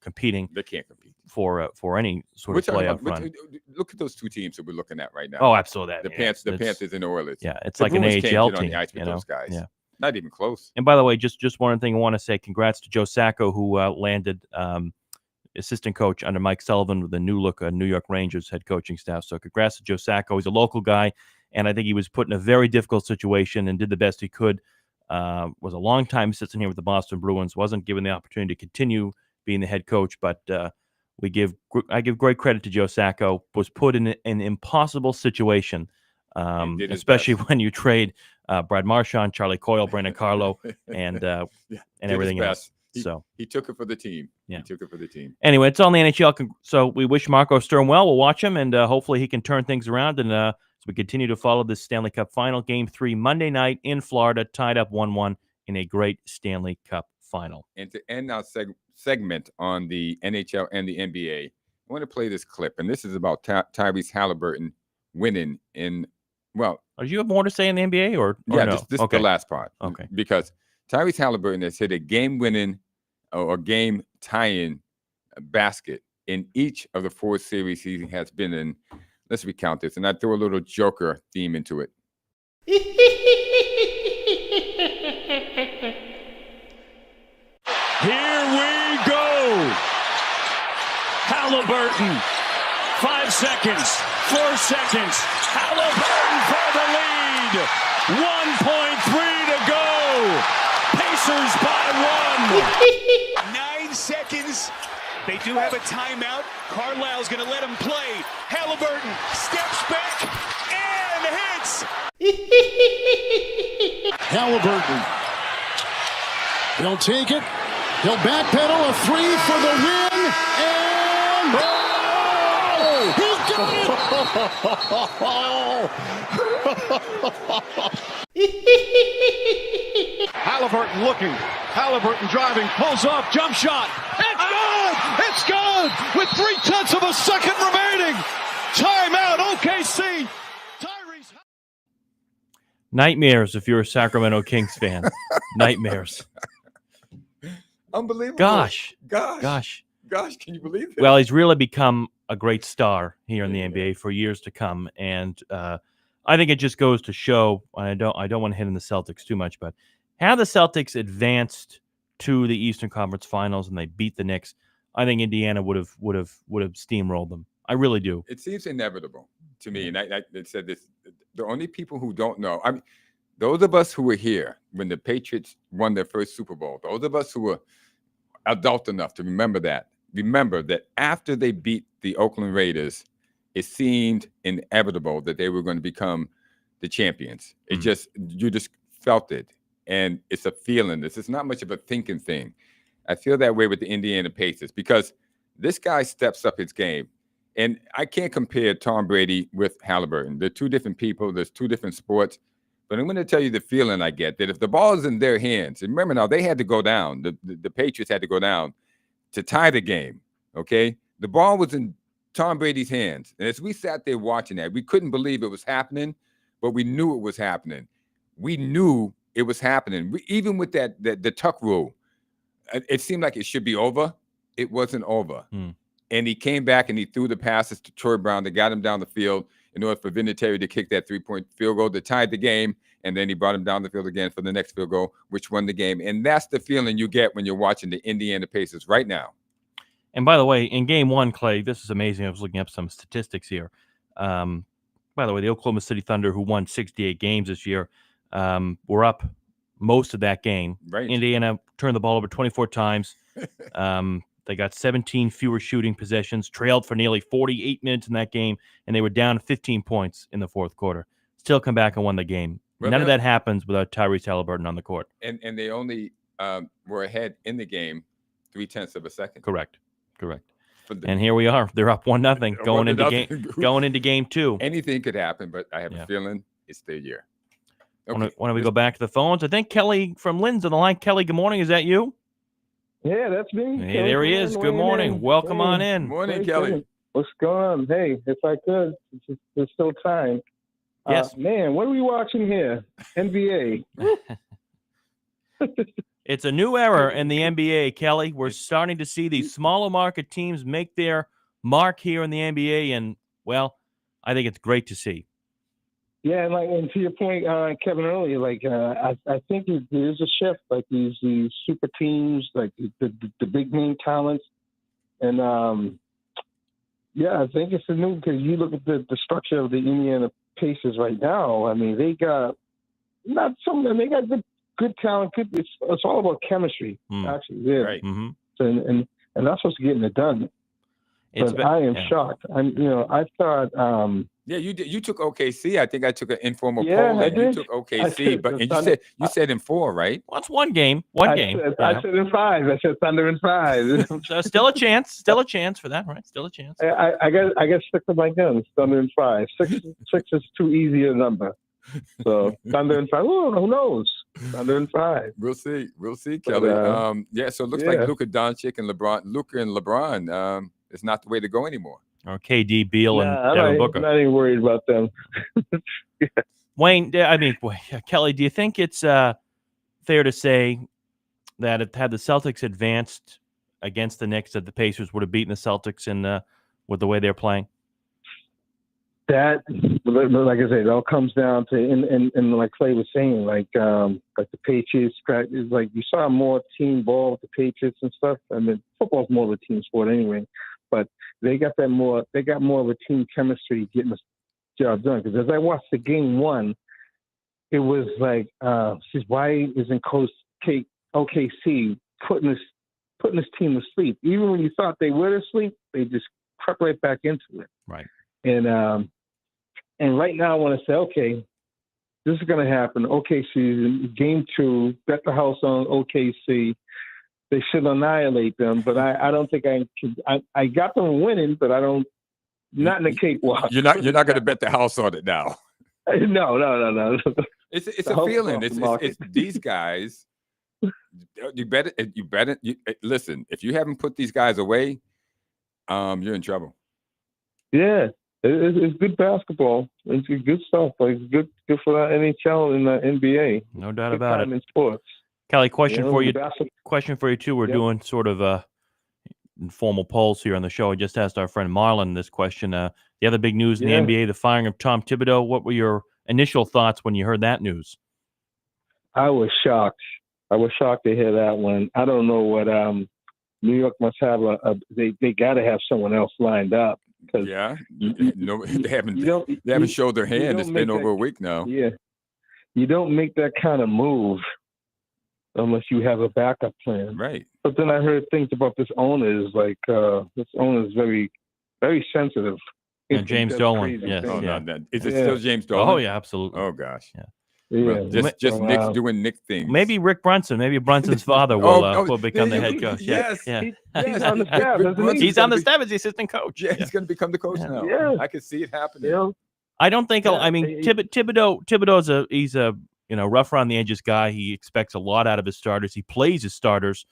competing. They can't compete for any sort of playoff run. Look at those two teams that we're looking at right now. Oh, absolutely. The Panthers and the Oilers. Yeah, it's like an AHL team. On the ice with those guys. Yeah. Not even close. And by the way, just one thing I want to say, congrats to Joe Sacco, who landed assistant coach under Mike Sullivan with the new look New York Rangers head coaching staff. So congrats to Joe Sacco. He's a local guy, and I think he was put in a very difficult situation and did the best he could. Was a long-time assistant here with the Boston Bruins, wasn't given the opportunity to continue being the head coach, but I give great credit to Joe Sacco. Was put in an impossible situation, especially when you trade Brad Marchand, Charlie Coyle, Brandon Carlo, and everything else. He took it for the team. Yeah. He took it for the team. Anyway, it's on the NHL. So we wish Marco Sturm well. We'll watch him, and hopefully he can turn things around. And as we continue to follow this Stanley Cup final, Game 3 Monday night in Florida, tied up 1-1 in a great Stanley Cup final. And to end our segment on the NHL and the NBA, I want to play this clip, and this is about Tyrese Halliburton winning in. Well, do you have more to say in the NBA, or yeah, no? This is the last part. Okay, because Tyrese Halliburton has hit a game-winning or game-tying basket in each of the 4 series he has been in. Let's recount this, and I throw a little Joker theme into it. Halliburton. 5 seconds. 4 seconds. Halliburton for the lead. 1.3 to go. Pacers by 1. 9 seconds. They do have a timeout. Carlisle's going to let him play. Halliburton steps back and hits. Halliburton. He'll take it. He'll backpedal a 3 for the win. And he's got it. Halliburton looking. Halliburton driving. Pulls off. Jump shot. It's good. It's good. With 0.3 of a second remaining. Timeout. OKC. Tyrese. Nightmares if you're a Sacramento Kings fan. Nightmares. Unbelievable. Gosh. Can you believe it? Well, he's really become a great star here in the NBA for years to come, and I think it just goes to show. I don't want to hit on the Celtics too much, but had the Celtics advanced to the Eastern Conference Finals and they beat the Knicks, I think Indiana would have steamrolled them. I really do. It seems inevitable to me, and I said this. The only people who don't know, I mean, those of us who were here when the Patriots won their first Super Bowl, those of us who were adult enough to remember that after they beat the Oakland Raiders, it seemed inevitable that they were going to become the champions. It you just felt it, and it's a feeling. This is not much of a thinking thing. I feel that way with the Indiana Pacers because this guy steps up his game, and I can't compare Tom Brady with Halliburton. They're two different people. There's two different sports. But I'm going to tell you the feeling I get that if the ball is in their hands, and remember now they had to go down. The Patriots had to go down to tie the game. Okay, the ball was in Tom Brady's hands, and as we sat there watching that, we couldn't believe it was happening, but we knew it was happening. We knew it was happening. Even with the tuck rule, it seemed like it should be over. It wasn't over, and he came back and he threw the passes to Troy Brown that got him down the field in order for Vinatieri to kick that 3-point field goal that tied the game, and then he brought him down the field again for the next field goal, which won the game. And that's the feeling you get when you're watching the Indiana Pacers right now. And by the way, in Game 1, Clay, this is amazing. I was looking up some statistics here. By the way, the Oklahoma City Thunder, who won 68 games this year, were up most of that game. Right. Indiana turned the ball over 24 times. They got 17 fewer shooting possessions, trailed for nearly 48 minutes in that game, and they were down 15 points in the fourth quarter. Still come back and won the game. Well, none of that happens without Tyrese Halliburton on the court. And they only were ahead in the game 0.3 of a second. Correct. And here we are. They're up 1-0 going into game 2. Anything could happen, but I have a feeling it's their year. Okay. Why don't we go back to the phones? I think Kelly from Lynn's on the line. Kelly, good morning. Is that you? Yeah, that's me. Hey, there he is. Good morning. Welcome on in. Morning, Kelly. What's going on? Hey, if I could, there's still time. Yes. Man, what are we watching here? NBA. It's a new era in the NBA, Kelly. We're starting to see these smaller market teams make their mark here in the NBA, and, well, I think it's great to see. Yeah, and to your point, Kevin, earlier, I think there's a shift, like these super teams, like the big name talents, and I think it's a new because you look at the structure of the Indiana Pacers right now. I mean, they got they got good talent. It's all about chemistry, actually. Yeah, right. Mm-hmm. So, and that's what's getting it done. I am shocked. I thought. Yeah, you did. You took OKC. I think I took an informal poll. I did. You took OKC, but you said in 4, right? Well, it's one game. I said in 5. I said Thunder in 5. So still a chance. Still a chance for that, right? Still a chance. I got stick to my guns. Thunder in 5. 6 is too easy a number. So Thunder in 5. Oh, who knows? Thunder in 5. We'll see. Kelly. So it looks like Luka Doncic and LeBron. It's not the way to go anymore. Or KD, Beal, and Devin Booker. I'm not even worried about them. Wayne, Kelly, do you think it's fair to say that if had the Celtics advanced against the Knicks, that the Pacers would have beaten the Celtics with the way they're playing? That, like I said, it all comes down to, and like Clay was saying, like the Patriots, like you saw more team ball with the Patriots and stuff. I mean, football's more of a team sport anyway. but they got more of a team chemistry getting the job done. Because as I watched the game one, it was like, why isn't Coach OKC putting this team to sleep? Even when you thought they were asleep, they just crept right back into it. Right. And right now I want to say, okay, this is going to happen. OKC, game 2, bet the house on OKC. They should annihilate them, but I don't think I can. I got them winning, but not in the cakewalk. You're not going to bet the house on it now. No. It's a feeling. It's these guys. You bet it. Listen, if you haven't put these guys away, you're in trouble. Yeah, it's good basketball. It's good stuff. Like, it's good for the NHL and the NBA. No doubt Good about time it. in sports. Kelly, question for you. Basketball. Question for you too. We're Yep. doing sort of informal polls here on the show. I just asked our friend Marlon this question. The other big news in the NBA, the firing of Tom Thibodeau. What were your initial thoughts when you heard that news? I was shocked. To hear that one. I don't know what New York must have they got to have someone else lined up. Yeah, they haven't showed their hand. It's been over a week now. Yeah, you don't make that kind of move unless you have a backup plan. Right. But then I heard things about this owner is like this owner is very, very sensitive. And James Dolan. crazy Yes. thing. Yeah. Is it still James Dolan? Oh yeah, absolutely. Oh gosh. Yeah. Yeah. Well, just Nick's doing Nick things. Maybe Rick Brunson. Maybe Brunson's father will become the head coach. Yes. Yeah. He's on the staff. isn't he? He's on the staff as the assistant coach. Yeah, he's going to become the coach now. Yeah. I can see it happening. Yeah. I don't think. Yeah, I mean, Thibodeau's he's a rough around the edges guy. He expects a lot out of his starters. He plays his starters.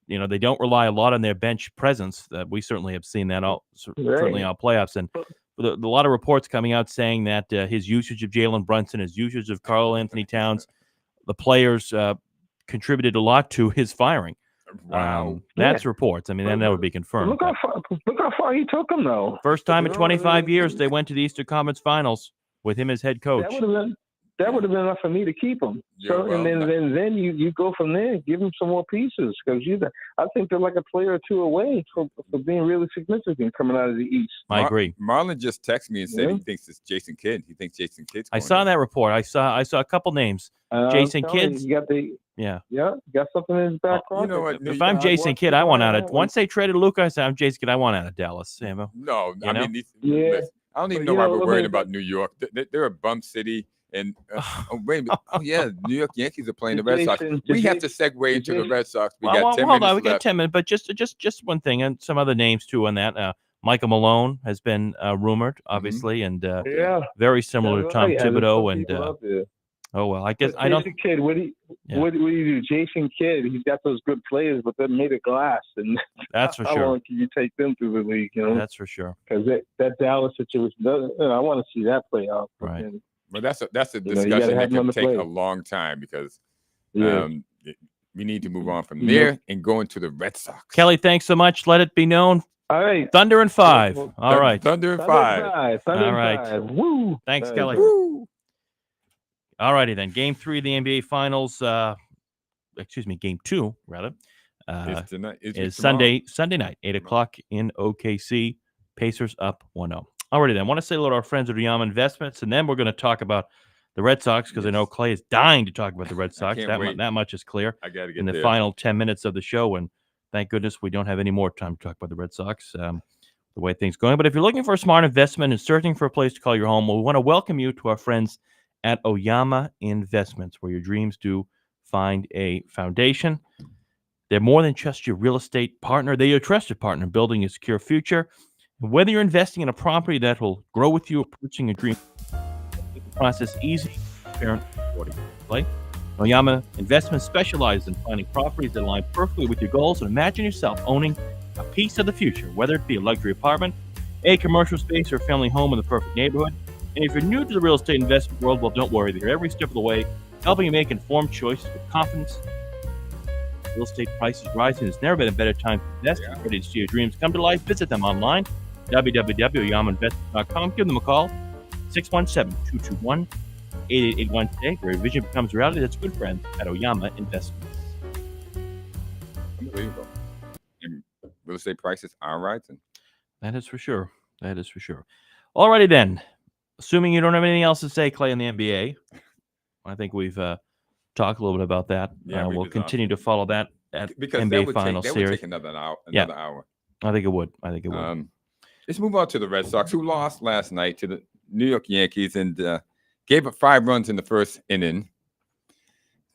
They don't rely a lot on their bench presence. We certainly have seen that certainly all playoffs. And a lot of reports coming out saying that his usage of Jalen Brunson, his usage of Karl Anthony Towns, the players contributed a lot to his firing. Wow. That's reports. I mean, that would be confirmed. Look how far he took him, though. First time in 25 years they went to the Eastern Conference Finals with him as head coach. That would have been enough for me to keep him. Yeah, So, well, and then you go from there, give him some more pieces, because I think they're like a player or two away for being really significant coming out of the East. I agree. Marlon just texted me and said he thinks it's Jason Kidd. He thinks Jason Kidd's I going saw in. that report. I saw a couple names. Jason Kidd. You got something in his back pocket. You know what? If I'm Jason Kidd, I want out of. Once they traded Luka, I said, I'm Jason Kidd. I want out of Dallas. Samuel. No, I know? mean, Yeah. I don't even But, know why you know, we're I worried mean, about New York. They're a bum city. And wait a minute. Oh yeah, New York Yankees are playing the Red Sox. We have to segue into the Red Sox. We got 10 hold minutes on. We got left. 10 minutes, but just one thing, and some other names too on that. Michael Malone has been rumored, obviously, and very similar to Tom Thibodeau. And oh well, I guess I don't. Jason Kidd, what do you do? Jason Kidd, he's got those good players, but they're made of glass, and that's for how sure. long can you take them through the league? That's for sure. Because that Dallas situation, I want to see that play out. Right. And, But that's a you discussion gotta that have him on can the take plate. a long time because Yeah. we need to move on from there and go into the Red Sox. Kelly, thanks so much. Let it be known. All right. Thunder and 5. All right. Thunder and 5. Thunder All right. 5. Woo. Thanks, All Kelly. right. Woo. All righty then. Game 3 of the NBA Finals. Game 2 rather. It's tonight. Is tomorrow. Sunday night, 8 o'clock in OKC. Pacers up 1-0. Alrighty then. I want to say hello to our friends at Oyama Investments, and then we're going to talk about the Red Sox because I know Clay is dying to talk about the Red Sox. can't wait. That much is clear I got to get in the there. final 10 minutes of the show, and thank goodness we don't have any more time to talk about the Red Sox, the way things are going. But if you're looking for a smart investment and searching for a place to call your home, well, we want to welcome you to our friends at Oyama Investments, where your dreams do find a foundation. They're more than just your real estate partner. They're your trusted partner building a secure future. And whether you're investing in a property that will grow with you or purchasing a dream, make the process easy, transparent, and rewarding. Right? Oyama Investments specializes in finding properties that align perfectly with your goals, and imagine yourself owning a piece of the future, whether it be a luxury apartment, a commercial space, or a family home in the perfect neighborhood. And if you're new to the real estate investment world, well, don't worry. They're every step of the way, helping you make informed choices with confidence. Real estate prices rising. There's never been a better time to invest. If you're ready to see your dreams come to life, visit them online, www.oyamainvestments.com. Give them a call, 617-221-8881 today, where your vision becomes reality. That's good friends at Oyama Investments. Unbelievable. And real estate prices are rising. That is for sure. That is for sure. Alrighty then. Assuming you don't have anything else to say, Clay, in the NBA, I think we've talked a little bit about that. Yeah, we've we'll continue exhausted to follow that at because NBA Finals that would series. take another hour. Yeah. Another hour. I think it would. I think it would. Let's move on to the Red Sox, who lost last night to the New York Yankees and gave up 5 runs in the first inning.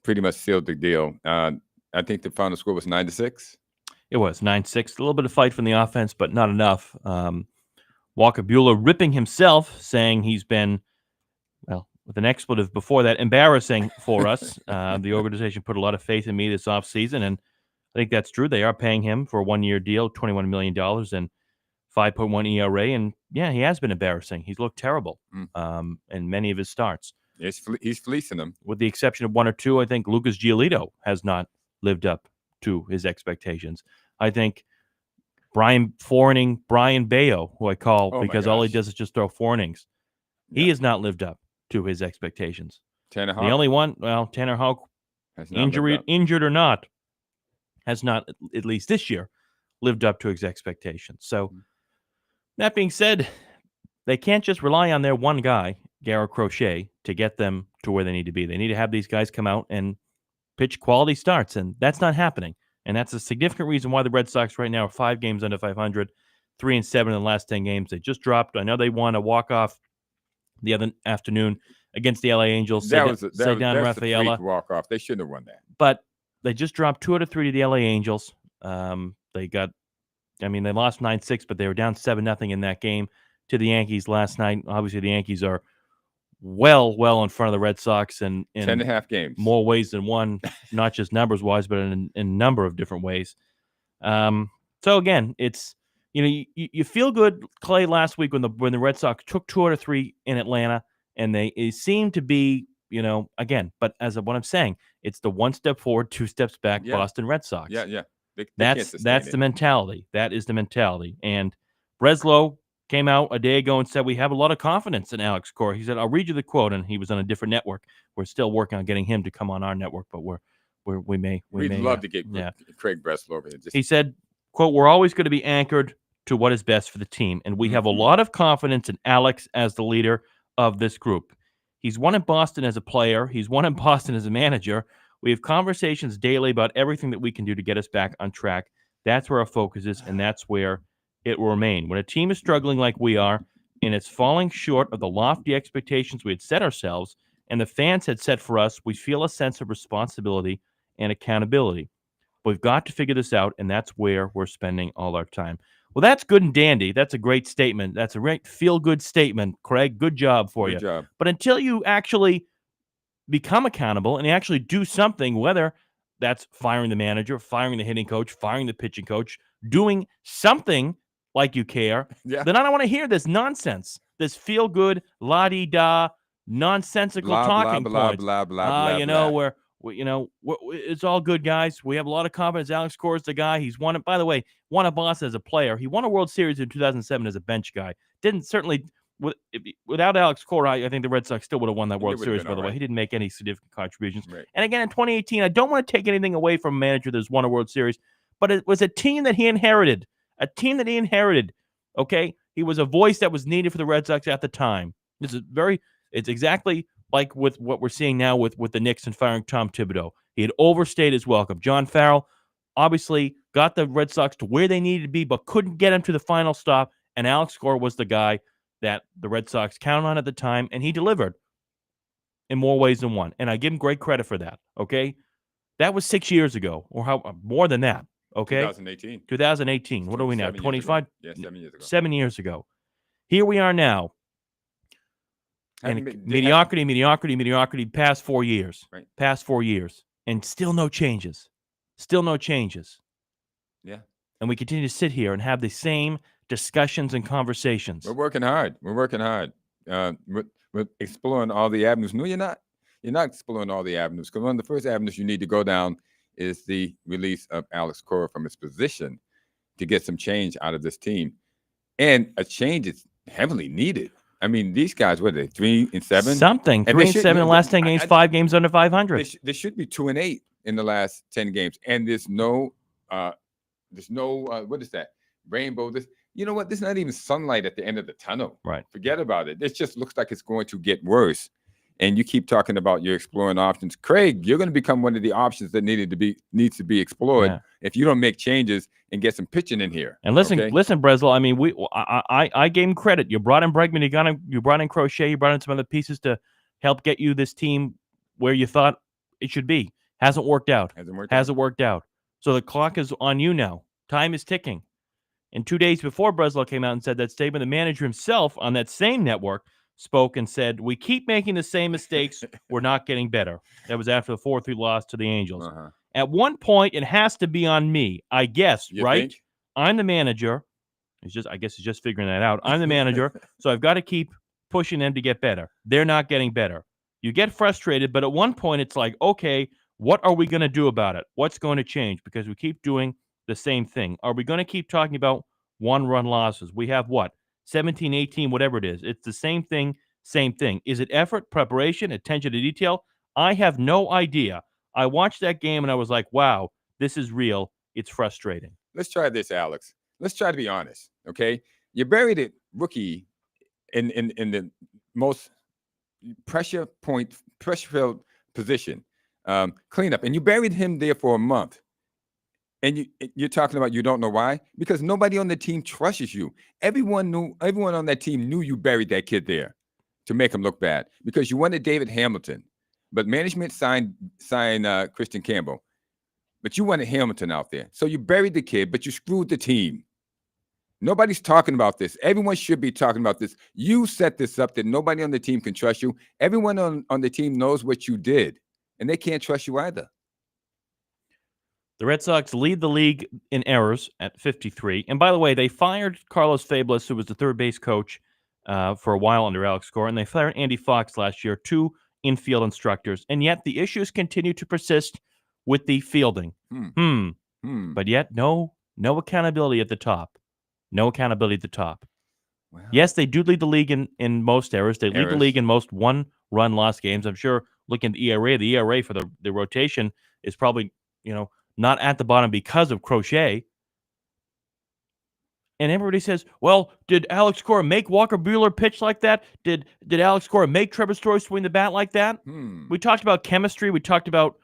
Pretty much sealed the deal. I think the final score was 9-6. It was 9-6. A little bit of fight from the offense, but not enough. Walker Buehler ripping himself, saying he's been, well, with an expletive before that, embarrassing for us. The organization put a lot of faith in me this offseason, and I think that's true. They are paying him for a 1-year deal, $21 million and 5.1 ERA. And, yeah, he has been embarrassing. He's looked terrible in many of his starts. He's fleecing them. With the exception of 1 or 2, I think Lucas Giolito has not lived up to his expectations. I think Brian Bayo, who I call because all he does is just throw 4 innings. Yeah. He has not lived up to his expectations. Tanner Houck. The only one, Tanner Houck, injured or not, has not, at least this year, lived up to his expectations. So, that being said, they can't just rely on their one guy, Garrett Crochet, to get them to where they need to be. They need to have these guys come out and pitch quality starts, and that's not happening. And that's a significant reason why the Red Sox right now are 5 games under 500, 3-7 in the last 10 games. They just dropped. I know they won a walk-off the other afternoon against the LA Angels. That was a Rafaela walk-off. They shouldn't have won that. But they just dropped 2 out of 3 to the LA Angels. They lost 9-6, but they were down 7-0 in that game to the Yankees last night. Obviously, the Yankees are well in front of the Red Sox in 10.5 games. More ways than one, not just numbers-wise, but in a number of different ways. So, again, it's, you feel good, Clay, last week when the Red Sox took 2 out of 3 in Atlanta, and it seemed to be, again, but as of what I'm saying, it's the 1 step forward, 2 steps back Boston Red Sox. Yeah. That's the mentality. That is the mentality. And Breslow came out a day ago and said, we have a lot of confidence in Alex Cora. He said, I'll read you the quote, and he was on a different network. We're still working on getting him to come on our network, but we'd love to get Craig Breslow over here. He said, quote, we're always going to be anchored to what is best for the team, and we have a lot of confidence in Alex as the leader of this group. He's won in Boston as a player. He's won in Boston as a manager. We have conversations daily about everything that we can do to get us back on track. That's where our focus is, and that's where it will remain. When a team is struggling like we are, and it's falling short of the lofty expectations we had set ourselves, and the fans had set for us, we feel a sense of responsibility and accountability. We've got to figure this out, and that's where we're spending all our time. Well, that's good and dandy. That's a great statement. That's a great feel-good statement, Craig. Good job for you. Good job. But until you actually become accountable and you actually do something, whether that's firing the manager, firing the hitting coach, firing the pitching coach, doing something like you care, then I don't want to hear this nonsense, this feel-good, la-di-da, nonsensical talking points. It's all good, guys. We have a lot of confidence. Alex Cora is the guy. He's won it. By the way, won a Boston as a player. He won a World Series in 2007 as a bench guy. Without Alex Cora, I think the Red Sox still would have won that World Series, by the way. He didn't make any significant contributions. Right. And again, in 2018, I don't want to take anything away from a manager that's won a World Series, but it was a team that he inherited. Okay? He was a voice that was needed for the Red Sox at the time. It's exactly like with what we're seeing now with the Knicks and firing Tom Thibodeau. He had overstayed his welcome. John Farrell obviously got the Red Sox to where they needed to be, but couldn't get him to the final stop, and Alex Cora was the guy that the Red Sox counted on at the time, and he delivered in more ways than one. And I give him great credit for that, okay? That was 6 years ago, or more than that. Okay, 2018. What are we now? 25. Yeah, 7 years ago. 7 years ago. Here we are now. And mediocrity. Past 4 years. Right. Past 4 years, and still no changes. Yeah. And we continue to sit here and have the same discussions and conversations. We're working hard. We're exploring all the avenues. No, you're not. You're not exploring all the avenues, because one of the first avenues you need to go down is the release of Alex Cora from his position to get some change out of this team. And a change is heavily needed. I mean, these guys, what are they, 3-7? Something. 3-7 in the last 10 games, 5 games under 500. There should be 2-8 in the last 10 games. And there's no what is that? Rainbow. you know what? There's not even sunlight at the end of the tunnel. Right. Forget about it. It just looks like it's going to get worse. And you keep talking about you're exploring options. Craig, you're going to become one of the options that needs to be explored if you don't make changes and get some pitching in here. And listen, Breslow. I mean, I gave him credit. You brought in Bregman. You brought in Crochet. You brought in some other pieces to help get you this team where you thought it should be. Hasn't worked out. Hasn't worked out. So the clock is on you now. Time is ticking. And 2 days before Breslow came out and said that statement, the manager himself on that same network spoke and said, "We keep making the same mistakes. We're not getting better." That was after the 4-3 loss to the Angels. At one point, it has to be on me, I guess, right? Think? I'm the manager. I guess he's just figuring that out. I'm the manager, so I've got to keep pushing them to get better. They're not getting better. You get frustrated, but at one point, it's like, okay, what are we going to do about it? What's going to change? Because we keep doing the same thing. Are we going to keep talking about one-run losses? We have what? 17, 18, whatever it is. It's the same thing, same thing. Is it effort, preparation, attention to detail? I have no idea. I watched that game and I was like, wow, this is real. It's frustrating. Let's try this, Alex. Let's try to be honest, okay? You buried a rookie in the most pressure-filled position, cleanup, and you buried him there for a month. And you're talking about you don't know why? Because nobody on the team trusts you. Everyone on that team knew you buried that kid there to make him look bad because you wanted David Hamilton, but management signed Christian Campbell, but you wanted Hamilton out there. So you buried the kid, but you screwed the team. Nobody's talking about this. Everyone should be talking about this. You set this up that nobody on the team can trust you. Everyone on the team knows what you did, and they can't trust you either. The Red Sox lead the league in errors at 53. And by the way, they fired Carlos Fablis, who was the third base coach for a while under Alex Cora, and they fired Andy Fox last year, 2 infield instructors. And yet the issues continue to persist with the fielding. But yet no accountability at the top. No accountability at the top. Wow. Yes, they do lead the league in most errors. They lead the league in most one-run loss games. I'm sure looking at the ERA for the rotation is probably, not at the bottom because of Crochet. And everybody says, well, did Alex Cora make Walker Buehler pitch like that? Did Alex Cora make Trevor Story swing the bat like that? We talked about chemistry. We talked about,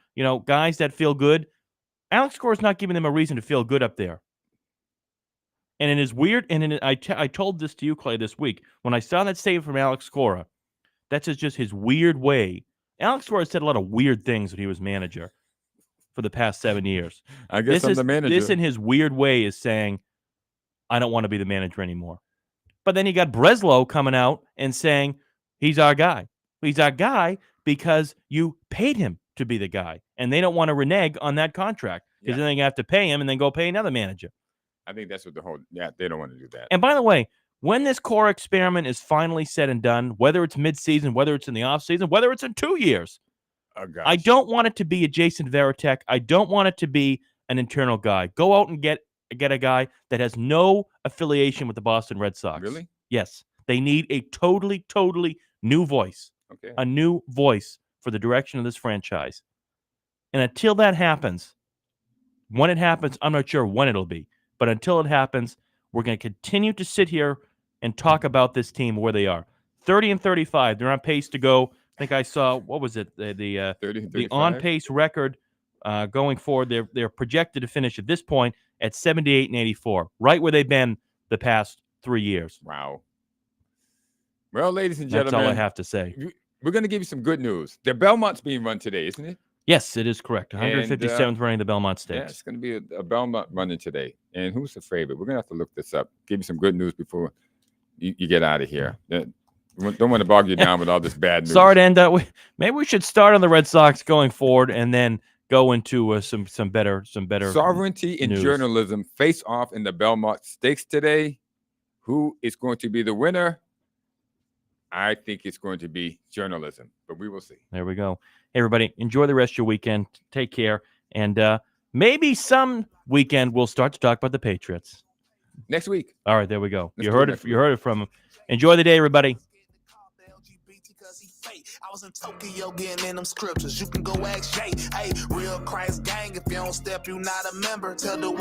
guys that feel good. Alex Cora's not giving them a reason to feel good up there. And it is weird. And I told this to you, Clay, this week. When I saw that statement from Alex Cora, that's just his weird way. Alex Cora said a lot of weird things when he was manager for the past 7 years. I guess I'm the manager. This in his weird way is saying, I don't want to be the manager anymore. But then you got Breslow coming out and saying, he's our guy. He's our guy because you paid him to be the guy. And they don't want to renege on that contract because then they have to pay him and then go pay another manager. I think that's what they don't want to do that. And by the way, when this core experiment is finally said and done, whether it's midseason, whether it's in the offseason, whether it's in 2 years, I don't want it to be a Jason Varitek. I don't want it to be an internal guy. Go out and get a guy that has no affiliation with the Boston Red Sox. Really? Yes. They need a totally new voice. Okay. A new voice for the direction of this franchise. And until that happens, when it happens, I'm not sure when it'll be. But until it happens, we're going to continue to sit here and talk about this team where they are. 30-35. They're on pace to go. I think I saw, what was it? The on-pace record going forward. They're projected to finish at this point at 78-84, right where they've been the past 3 years. Wow. Well, ladies and gentlemen, that's all I have to say. We're going to give you some good news. The Belmont's being run today, isn't it? Yes, it is correct. 157th running the Belmont Stakes. Yeah, it's going to be a Belmont running today. And who's the favorite? We're going to have to look this up. Give you some good news before you get out of here. Don't want to bog you down with all this bad news. Sorry to end that way. Maybe we should start on the Red Sox going forward and then go into some better sovereignty in news. Journalism face off in the Belmont Stakes today. Who is going to be the winner? I think it's going to be journalism, but we will see. There we go. Hey, everybody, enjoy the rest of your weekend. Take care, and maybe some weekend we'll start to talk about the Patriots next week. All right, there we go. You heard it from him. Enjoy the day, everybody. I was in Tokyo getting in them scriptures. You can go ask Jay. Hey, real Christ gang. If you don't step, you not a member. Tell the